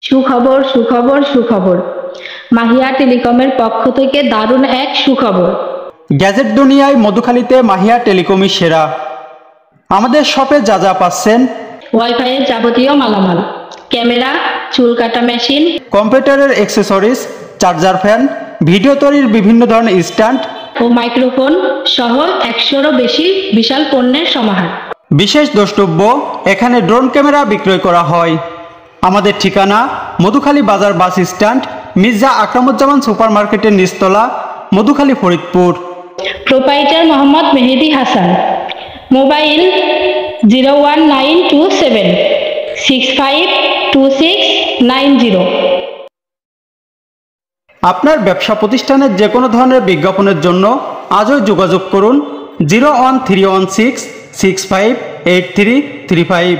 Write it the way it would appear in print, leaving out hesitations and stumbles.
সুখবর সুখবর সুখবর, মাহিয়া টেলিকমের পক্ষ থেকে দারুণ এক সুখবর। গ্যাজেট দুনিয়ায় মধুখালীতে মাহিয়া টেলিকমই সেরা। আমাদের শপে যা যা পাচ্ছেন: ওয়াইফাইয়ের যাবতীয় মালামাল, ক্যামেরা, চুল কাটা মেশিন, কম্পিউটারের অ্যাক্সেসরিজ, চার্জার ফ্যান, ভিডিও তৈরির বিভিন্ন ধরনের স্ট্যান্ড ও মাইক্রোফোন সহ 100-রও বেশি বিশাল পণ্যের সমাহার। বিশেষ দ্রষ্টব্য, এখানে ড্রোন ক্যামেরা বিক্রয় করা হয়। আমাদের ঠিকানা মধুখালী বাজার bus stand, Mirza Akramuzzaman super মার্কেটের নিচতলা, মধুখালী, ফরিদপুর। প্রোপাইটার মোহাম্মদ মেহেদি হাসান। মোবাইল 01927652690। আপনার ব্যবসা প্রতিষ্ঠানের যে কোনো ধরনের বিজ্ঞাপনের জন্য আজই যোগাযোগ করুন 01316658335।